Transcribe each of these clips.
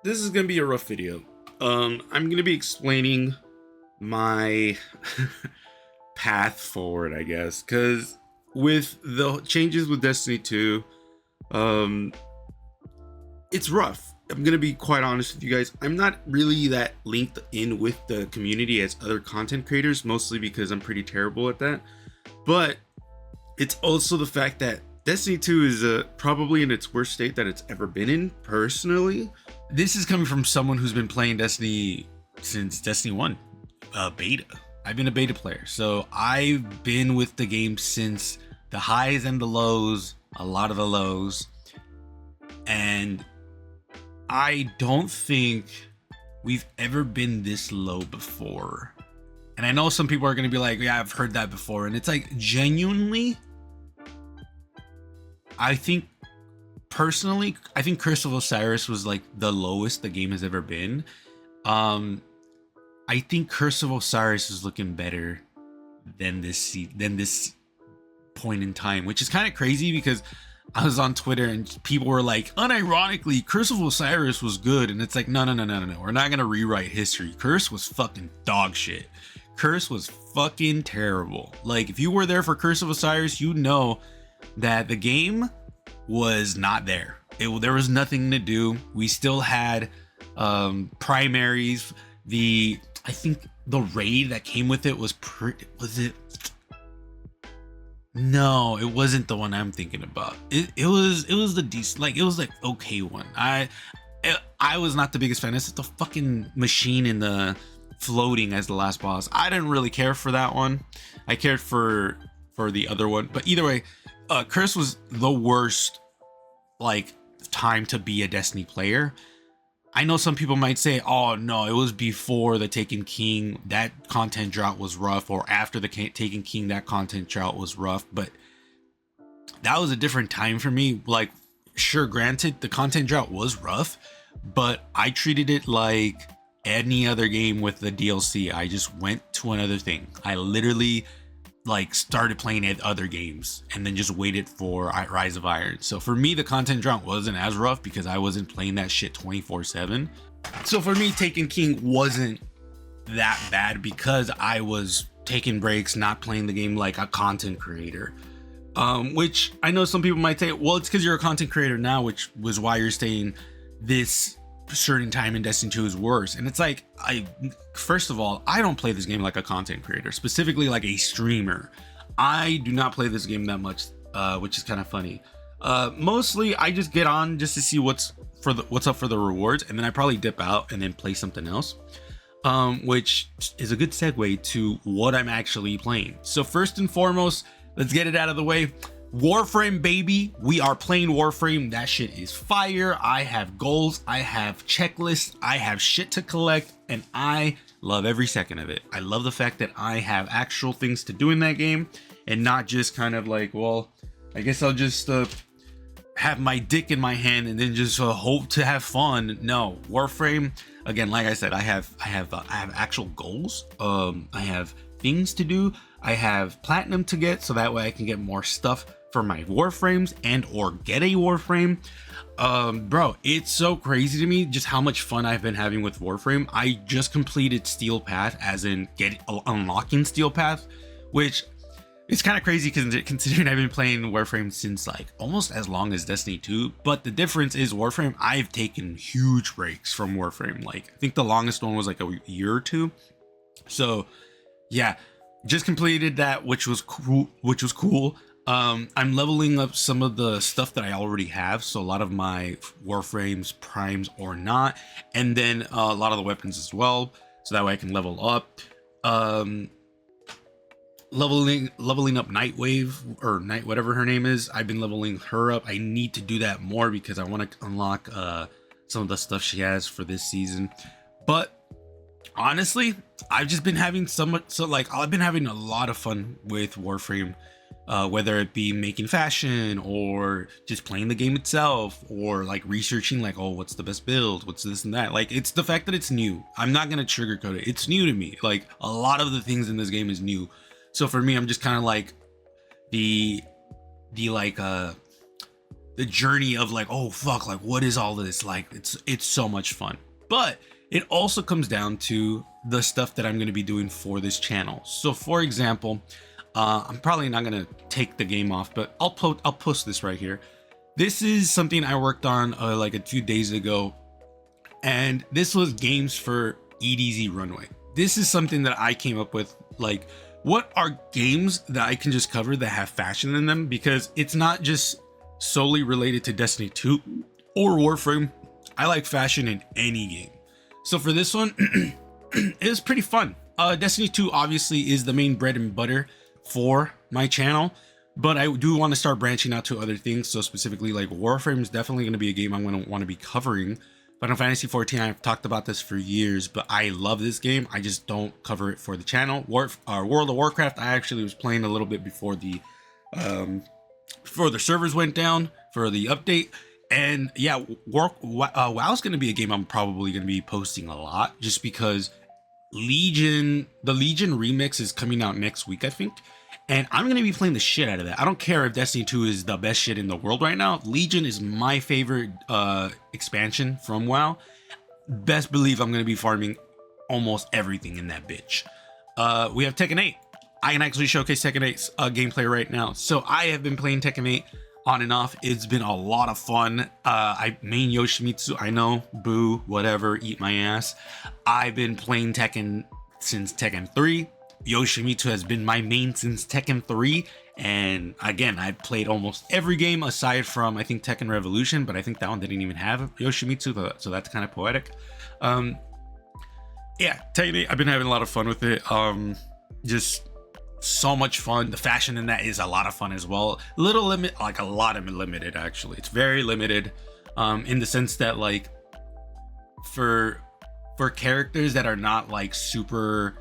this is gonna be a rough video. I'm gonna be explaining my path forward, I guess, because with the changes with Destiny 2, it's rough. I'm gonna be quite honest with you guys. I'm not really that linked in with the community as other content creators, mostly because I'm pretty terrible at that. But it's also the fact that Destiny 2 is probably in its worst state that it's ever been in, personally. This is coming from someone who's been playing Destiny since Destiny 1 beta. I've been a beta player, so I've been with the game since the highs and the lows, a lot of the lows, and I don't think we've ever been this low before. And I know some people are going to be like, yeah, I've heard that before. And it's like, genuinely, I think personally, I think Curse of Osiris was like the lowest the game has ever been. I think Curse of Osiris is looking better than this point in time, which is kind of crazy because I was on Twitter and people were like, unironically, Curse of Osiris was good. And it's like, no. We're not going to rewrite history. Curse was fucking dog shit. Curse was fucking terrible. Like, if you were there for Curse of Osiris, you know that the game was not there. There was nothing to do. We still had primaries. I think the raid that came with it was it? No, it wasn't the one I'm thinking about. It was the decent, like, it was like okay one. I was not the biggest fan. It's the fucking machine in the floating as the last boss. I didn't really care for that one. I cared for the other one. But either way, Curse was the worst like time to be a Destiny player. I know some people might say, oh no, it was before the Taken King, that content drought was rough, or after the Taken King, that content drought was rough. But that was a different time for me. Like, sure, granted, the content drought was rough, but I treated it like any other game with the DLC. I just went to another thing. I literally like started playing other games and then just waited for Rise of Iron. So for me, the content drought wasn't as rough because I wasn't playing that shit 24/7. So for me, Taken King wasn't that bad because I was taking breaks, not playing the game like a content creator. Which I know some people might say, well, it's because you're a content creator now, which was why you're saying this certain time in Destiny 2 is worse. And it's like, first of all, I don't play this game like a content creator, specifically like a streamer. I do not play this game that much, which is kind of funny. Mostly I just get on just to see what's up for the rewards, and then I probably dip out and then play something else, which is a good segue to what I'm actually playing. So first and foremost, let's get it out of the way. Warframe, baby. We are playing Warframe. That shit is fire. I have goals, I have checklists, I have shit to collect, and I love every second of it. I love the fact that I have actual things to do in that game and not just kind of like, well, I guess I'll just have my dick in my hand and then just hope to have fun. No, Warframe, again, like I said, I have actual goals. I have things to do. I have platinum to get, so that way I can get more stuff for my Warframes and or get a Warframe. Bro, it's so crazy to me just how much fun I've been having with Warframe. I just completed Steel Path, as in unlocking Steel Path, which is kind of crazy considering I've been playing Warframe since like almost as long as Destiny 2. But the difference is Warframe, I've taken huge breaks from Warframe. Like, I think the longest one was like a year or two. So yeah, just completed that, which was cool. I'm leveling up some of the stuff that I already have, so a lot of my Warframes, primes or not, and then a lot of the weapons as well, so that way I can level up. Leveling up Nightwave, or Night, whatever her name is. I've been leveling her up. I need to do that more because I want to unlock some of the stuff she has for this season. But honestly, I've just been having I've been having a lot of fun with Warframe, whether it be making fashion or just playing the game itself, or like researching like, oh, what's the best build, what's this and that. Like, it's the fact that it's new. I'm not gonna sugarcoat it. It's new to me. Like, a lot of the things in this game is new. So for me, I'm just kind of like the the journey of like, oh fuck, like what is all this like. It's so much fun. But it also comes down to the stuff that I'm going to be doing for this channel. So for example, I'm probably not going to take the game off, but I'll post this right here. This is something I worked on like a few days ago, and this was games for EDZ Runway. This is something that I came up with, like what are games that I can just cover that have fashion in them, because it's not just solely related to Destiny 2 or Warframe. I like fashion in any game. So for this one, it was pretty fun. Destiny 2 obviously is the main bread and butter for my channel, but I do want to start branching out to other things. So specifically like Warframe is definitely going to be a game I'm going to want to be covering. Final Fantasy 14, I've talked about this for years, but I love this game. I just don't cover it for the channel. World of Warcraft, I actually was playing a little bit before the servers went down for the update. And yeah, WoW's going to be a game I'm probably going to be posting a lot, just because the Legion remix is coming out next week, I think. And I'm going to be playing the shit out of that. I don't care if Destiny 2 is the best shit in the world right now. Legion is my favorite expansion from WoW. Best believe I'm going to be farming almost everything in that bitch. We have Tekken 8. I can actually showcase Tekken 8's gameplay right now. So I have been playing Tekken 8 on and off. It's been a lot of fun. I main Yoshimitsu. I know, boo, whatever, eat my ass. I've been playing Tekken since Tekken 3. Yoshimitsu has been my main since Tekken 3. And again, I've played almost every game aside from, I think, Tekken Revolution, but I think that one didn't even have Yoshimitsu, so that's kind of poetic. Yeah, Tekken 8, I've been having a lot of fun with it. Just so much fun. The fashion in that is a lot of fun as well. A lot of limited actually. It's very limited in the sense that like for characters that are not like super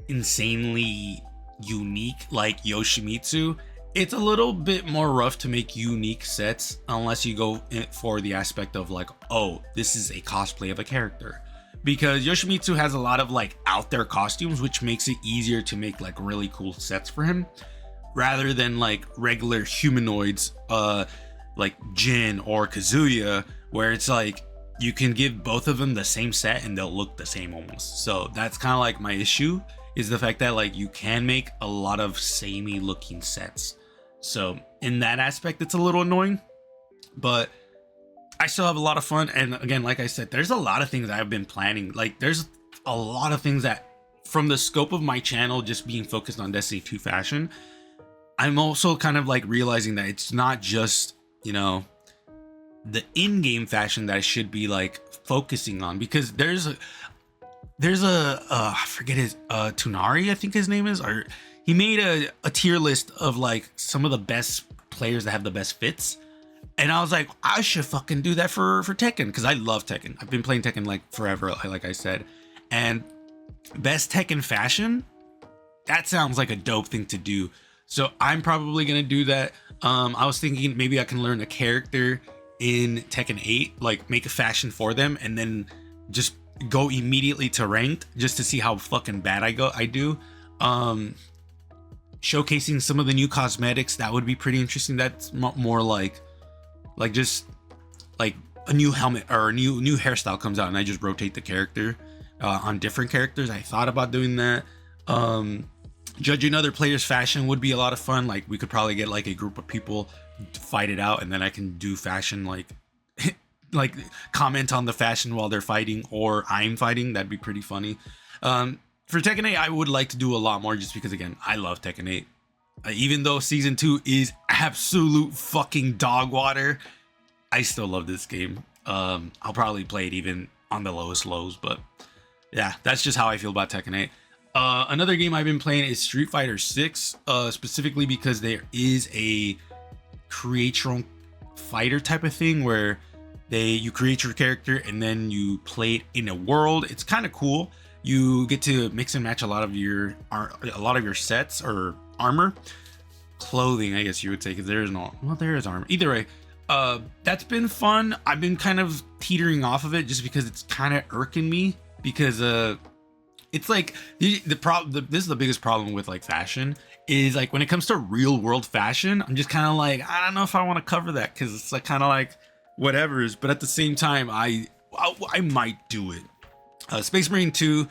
insanely unique like Yoshimitsu, it's a little bit more rough to make unique sets unless you go for the aspect of like, oh, this is a cosplay of a character. Because Yoshimitsu has a lot of like out there costumes, which makes it easier to make like really cool sets for him, rather than like regular humanoids like Jin or Kazuya, where it's like you can give both of them the same set and they'll look the same almost. So that's kind of like my issue, is the fact that like you can make a lot of samey looking sets. So in that aspect, it's a little annoying, but I still have a lot of fun. And again, like I said, there's a lot of things I've been planning. Like there's a lot of things that from the scope of my channel just being focused on Destiny 2 fashion, I'm also kind of like realizing that it's not just, you know, the in-game fashion that I should be like focusing on, because there's a I forget his Tunari, I think his name is, or he made a tier list of like some of the best players that have the best fits. And I was like, I should fucking do that for Tekken, because I love Tekken. I've been playing Tekken like forever, like I said. And best Tekken fashion, that sounds like a dope thing to do. So I'm probably gonna do that. I was thinking maybe I can learn a character in Tekken 8, like make a fashion for them, and then just go immediately to ranked just to see how fucking bad I do. Showcasing some of the new cosmetics, that would be pretty interesting. That's more like just like a new helmet or a new hairstyle comes out and I just rotate the character on different characters. I thought about doing that. Judging other players' fashion would be a lot of fun. Like we could probably get like a group of people to fight it out, and then I can do fashion like like comment on the fashion while they're fighting or I'm fighting. That'd be pretty funny. For Tekken 8, I would like to do a lot more, just because again, I love Tekken 8. Even though season 2 is absolute fucking dog water, I still love this game. I'll probably play it even on the lowest lows, but yeah, that's just how I feel about Tekken 8. Another game I've been playing is Street Fighter 6, specifically because there is a create your own fighter type of thing where you create your character and then you play it in a world. It's kind of cool. You get to mix and match a lot of your sets or armor, clothing, I guess you would say, because there is armor. Either way, that's been fun. I've been kind of teetering off of it just because it's kind of irking me, because it's like this is the biggest problem with like fashion, is like when it comes to real world fashion, I'm just kind of like, I don't know if I want to cover that because it's like kind of like whatever's, but at the same time, I might do it. Space Marine 2,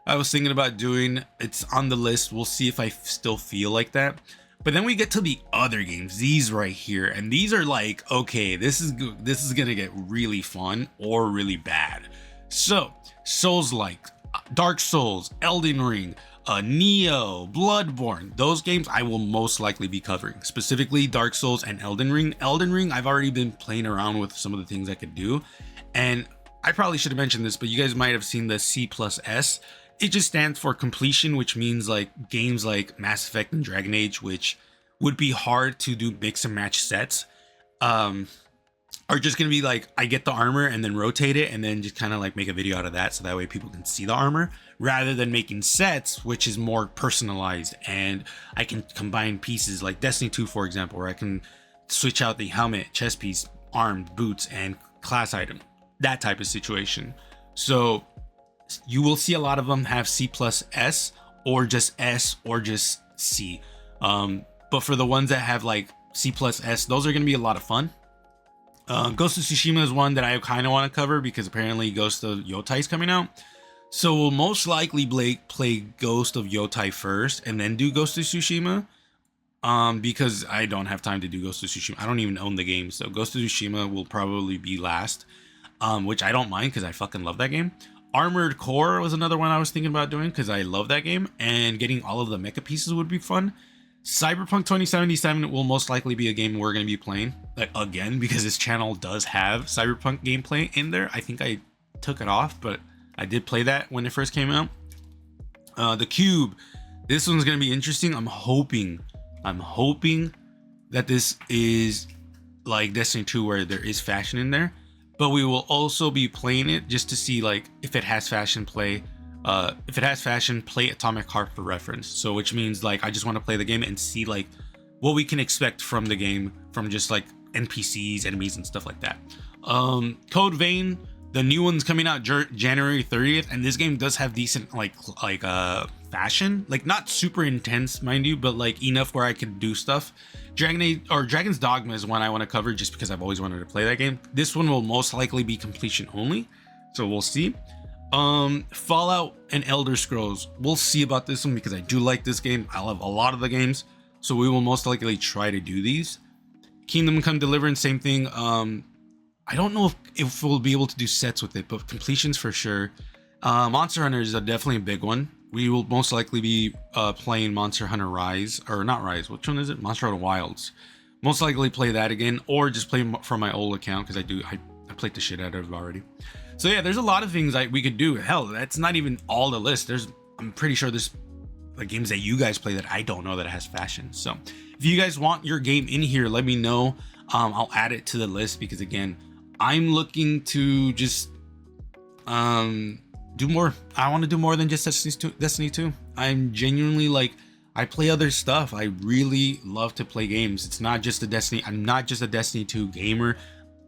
I was thinking about doing. It's on the list. We'll see if I still feel like that. But then we get to the other games, these right here, and these are like, okay, this is gonna get really fun or really bad. So Souls-like, Dark Souls, Elden Ring, Neo, Bloodborne, those games I will most likely be covering, specifically Dark Souls and Elden Ring. Elden Ring, I've already been playing around with some of the things I could do, and I probably should have mentioned this, but you guys might have seen the C+S. It just stands for completion, which means like games like Mass Effect and Dragon Age, which would be hard to do mix and match sets, are just gonna be like, I get the armor and then rotate it and then just kind of like make a video out of that, so that way people can see the armor, rather than making sets, which is more personalized, and I can combine pieces like Destiny 2, for example, where I can switch out the helmet, chest piece, arm, boots, and class item, that type of situation. So you will see a lot of them have C+S or just S or just C. But for the ones that have like C+S, those are going to be a lot of fun. Ghost of Tsushima is one that I kind of want to cover because apparently Ghost of Yotai is coming out. So we'll most likely play Ghost of Yotai first and then do Ghost of Tsushima. Because I don't have time to do Ghost of Tsushima. I don't even own the game, so Ghost of Tsushima will probably be last. Which I don't mind because I fucking love that game. Armored Core was another one I was thinking about doing because I love that game, and getting all of the mecha pieces would be fun. Cyberpunk 2077 will most likely be a game we're going to be playing again, because this channel does have Cyberpunk gameplay in there. I think I took it off, but I did play that when it first came out. The Cube, this one's going to be interesting. I'm hoping that this is like Destiny 2 where there is fashion in there. But we will also be playing it just to see like if it has fashion, play Atomic Heart for reference. So which means like I just want to play the game and see like what we can expect from the game, from just like NPCs, enemies, and stuff like that. Code Vein, the new one's coming out January 30th, and this game does have decent like fashion, like not super intense, mind you, but like enough where I could do stuff. Dragon's Dogma is one I want to cover just because I've always wanted to play that game. This one will most likely be completion only, so we'll see. Fallout and Elder Scrolls, we'll see about this one because I do like this game. I love a lot of the games, so we will most likely try to do these. Kingdom Come Deliverance, same thing. I don't know if we'll be able to do sets with it, but completions for sure. Monster Hunter is definitely a big one. We will most likely be playing Monster Hunter Rise, or not Rise, which one is it? Monster Hunter Wilds. Most likely play that again, or just play from my old account, because I played the shit out of it already. So yeah, there's a lot of things we could do. Hell, that's not even all the list. I'm pretty sure there's like games that you guys play that I don't know that has fashion. So if you guys want your game in here, let me know. I'll add it to the list, because again, I'm looking to just do more. I want to do more than just Destiny 2. I'm genuinely like, I play other stuff. I really love to play games. It's not just a Destiny. I'm not just a Destiny 2 gamer.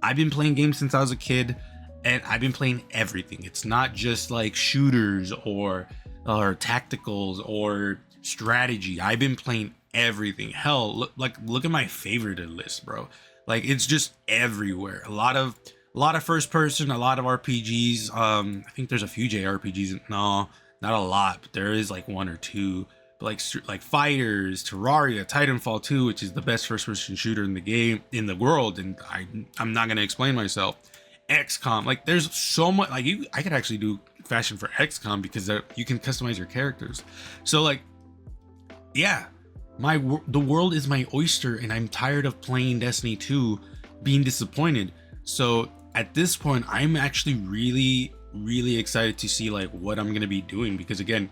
I've been playing games since I was a kid, and I've been playing everything. It's not just like shooters or tacticals or strategy. I've been playing everything. Hell, look at my favorite list, bro. Like, it's just everywhere. A lot of first person, a lot of RPGs. I think there's a few JRPGs. No, not a lot, but there is like one or two. But like Fighters, Terraria, Titanfall 2, which is the best first person shooter in the game, in the world, and I'm not gonna explain myself. XCOM, like there's so much. Like I could actually do fashion for XCOM because you can customize your characters. So like, yeah. The world is my oyster, and I'm tired of playing Destiny 2 being disappointed. So at this point, I'm actually really excited to see like what I'm going to be doing, because again,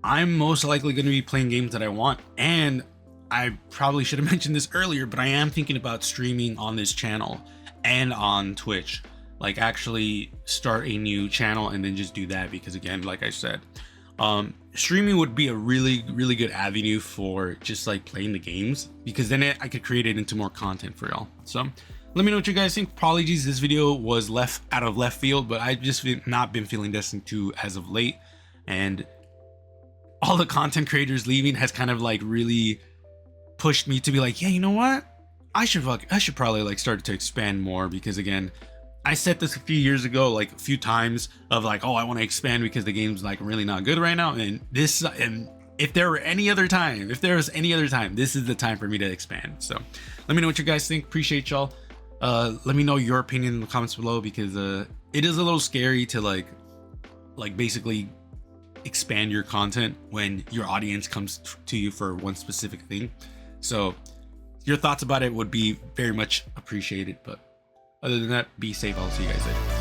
I'm most likely going to be playing games that I want. And I probably should have mentioned this earlier, but I am thinking about streaming on this channel and on Twitch, like actually start a new channel and then just do that, because again, like I said, streaming would be a really good avenue for just like playing the games, because then I could create it into more content for y'all. So let me know what you guys think. Apologies, this video was out of left field, but I've just not been feeling Destiny 2 as of late, and all the content creators leaving has kind of like really pushed me to be like, yeah, you know what? I should probably like start to expand more, because again, I said this a few years ago, like a few times of like, oh, I want to expand because the game's like really not good right now. And if there was any other time, this is the time for me to expand. So let me know what you guys think. Appreciate y'all. Let me know your opinion in the comments below, because it is a little scary to like basically expand your content when your audience comes to you for one specific thing. So your thoughts about it would be very much appreciated. But other than that, be safe. I'll see you guys later.